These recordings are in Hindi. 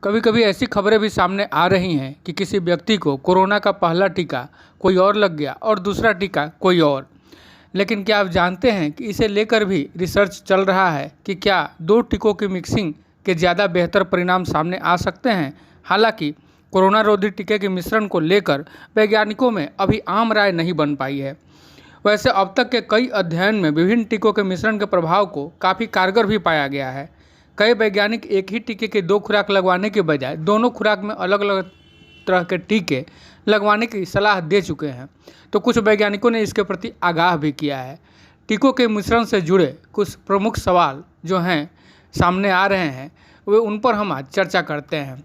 कभी कभी ऐसी खबरें भी सामने आ रही हैं कि किसी व्यक्ति को कोरोना का पहला टीका कोई और लग गया और दूसरा टीका कोई और। लेकिन क्या आप जानते हैं कि इसे लेकर भी रिसर्च चल रहा है कि क्या दो टीकों की मिक्सिंग के ज़्यादा बेहतर परिणाम सामने आ सकते हैं। हालांकि कोरोना रोधी टीके के मिश्रण को लेकर वैज्ञानिकों में अभी आम राय नहीं बन पाई है। वैसे अब तक के कई अध्ययन में विभिन्न टीकों के मिश्रण के प्रभाव को काफ़ी कारगर भी पाया गया है। कई वैज्ञानिक एक ही टीके के दो खुराक लगवाने के बजाय दोनों खुराक में अलग अलग तरह के टीके लगवाने की सलाह दे चुके हैं। तो कुछ वैज्ञानिकों ने इसके प्रति आगाह भी किया है। टीकों के मिश्रण से जुड़े कुछ प्रमुख सवाल जो हैं सामने आ रहे हैं वे उन पर हम आज चर्चा करते हैं।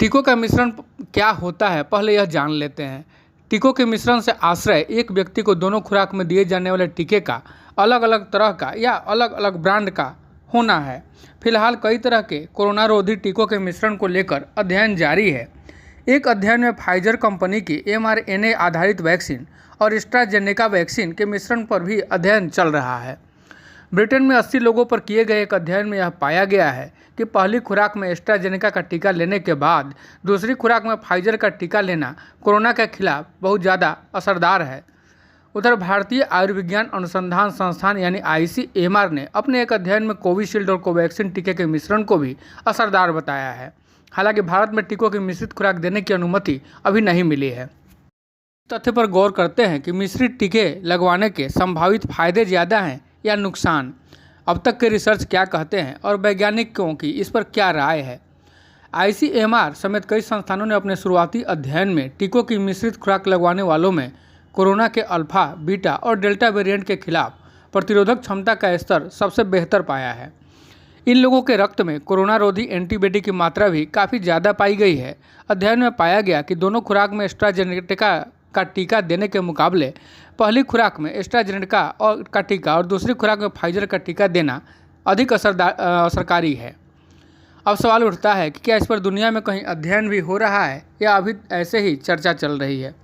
टीकों का मिश्रण क्या होता है, पहले यह जान लेते हैं। टीकों के मिश्रण से आश्रय एक व्यक्ति को दोनों खुराक में दिए जाने वाले टीके का अलग अलग तरह का या अलग अलग ब्रांड का होना है। फिलहाल कई तरह के कोरोना रोधी टीकों के मिश्रण को लेकर अध्ययन जारी है। एक अध्ययन में फाइजर कंपनी की mRNA आधारित वैक्सीन और एस्ट्राजेनेका वैक्सीन के मिश्रण पर भी अध्ययन चल रहा है। ब्रिटेन में 80 लोगों पर किए गए एक अध्ययन में यह पाया गया है कि पहली खुराक में एस्ट्राजेनेका का टीका लेने के बाद दूसरी खुराक में फाइजर का टीका लेना कोरोना के खिलाफ बहुत ज़्यादा असरदार है। उधर भारतीय आयुर्विज्ञान अनुसंधान संस्थान यानी ICMR ने अपने एक अध्ययन में कोविशील्ड और कोवैक्सीन टीके के मिश्रण को भी असरदार बताया है। हालांकि भारत में टीकों की मिश्रित खुराक देने की अनुमति अभी नहीं मिली है। इस तथ्य पर गौर करते हैं कि मिश्रित टीके लगवाने के संभावित फायदे ज़्यादा हैं या नुकसान। अब तक के रिसर्च क्या कहते हैं और वैज्ञानिकों की इस पर क्या राय है। ICMR समेत कई संस्थानों ने अपने शुरुआती अध्ययन में टीकों की मिश्रित खुराक लगवाने वालों में कोरोना के अल्फा, बीटा और डेल्टा वेरिएंट के खिलाफ प्रतिरोधक क्षमता का स्तर सबसे बेहतर पाया है। इन लोगों के रक्त में कोरोना रोधी एंटीबॉडी की मात्रा भी काफ़ी ज़्यादा पाई गई है। अध्ययन में पाया गया कि दोनों खुराक में एस्ट्राजेनेका का टीका देने के मुकाबले पहली खुराक में एस्ट्राजेनेका का टीका और दूसरी खुराक में फाइजर का टीका देना अधिक असरकारी है। अब सवाल उठता है कि क्या इस पर दुनिया में कहीं अध्ययन भी हो रहा है या अभी ऐसे ही चर्चा चल रही है।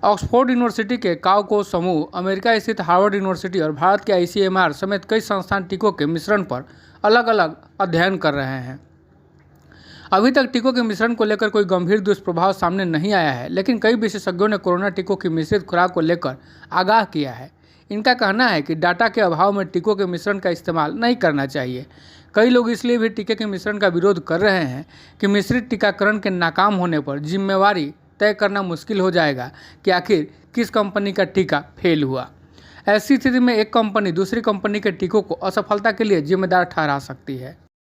ऑक्सफोर्ड यूनिवर्सिटी के काउको समूह, अमेरिका स्थित हार्वर्ड यूनिवर्सिटी और भारत के ICMR समेत कई संस्थान टीकों के मिश्रण पर अलग अलग अध्ययन कर रहे हैं। अभी तक टीकों के मिश्रण को लेकर कोई गंभीर दुष्प्रभाव सामने नहीं आया है, लेकिन कई विशेषज्ञों ने कोरोना टीकों की मिश्रित खुराक को लेकर आगाह किया है। इनका कहना है कि डाटा के अभाव में टीकों के मिश्रण का इस्तेमाल नहीं करना चाहिए। कई लोग इसलिए भी टीके के मिश्रण का विरोध कर रहे हैं कि मिश्रित टीकाकरण के नाकाम होने पर जिम्मेवारी तय करना मुश्किल हो जाएगा कि आखिर किस कंपनी का टीका फेल हुआ। ऐसी स्थिति में एक कंपनी दूसरी कंपनी के टीकों को असफलता के लिए जिम्मेदार ठहरा सकती है।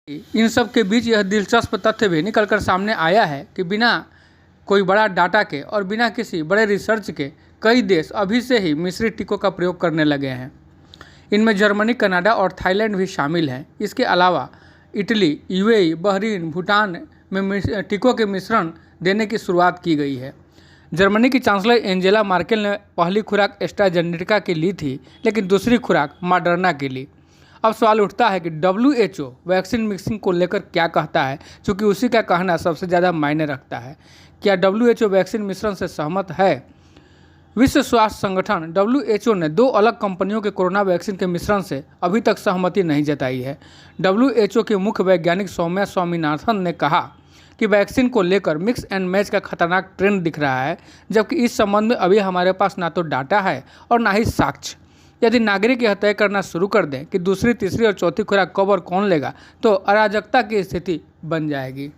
इन सब के बीच यह दिलचस्प तथ्य भी निकलकर सामने आया है कि बिना कोई बड़ा डाटा के और बिना किसी बड़े रिसर्च के कई देश अभी से ही मिश्रित टीकों का प्रयोग करने लगे हैं। इनमें जर्मनी, कनाडा और थाईलैंड भी शामिल हैं। इसके अलावा इटली, UAE, बहरीन, भूटान में टीकों के मिश्रण देने की शुरुआत की गई है। जर्मनी की चांसलर एंजेला मार्केल ने पहली खुराक एस्ट्राजेनेका की ली थी, लेकिन दूसरी खुराक मॉडर्ना की ली। अब सवाल उठता है कि WHO वैक्सीन मिक्सिंग को लेकर क्या कहता है, क्योंकि उसी का कहना सबसे ज़्यादा मायने रखता है। क्या WHO वैक्सीन मिश्रण से सहमत है? विश्व स्वास्थ्य संगठन WHO ने दो अलग कंपनियों के कोरोना वैक्सीन के मिश्रण से अभी तक सहमति नहीं जताई है। WHO के मुख्य वैज्ञानिक सौम्या स्वामीनाथन ने कहा कि वैक्सीन को लेकर मिक्स एंड मैच का खतरनाक ट्रेंड दिख रहा है, जबकि इस संबंध में अभी हमारे पास ना तो डाटा है और ना ही साक्ष्य। यदि नागरिक यह तय करना शुरू कर दें कि दूसरी, तीसरी और चौथी खुराक कब और कौन लेगा, तो अराजकता की स्थिति बन जाएगी।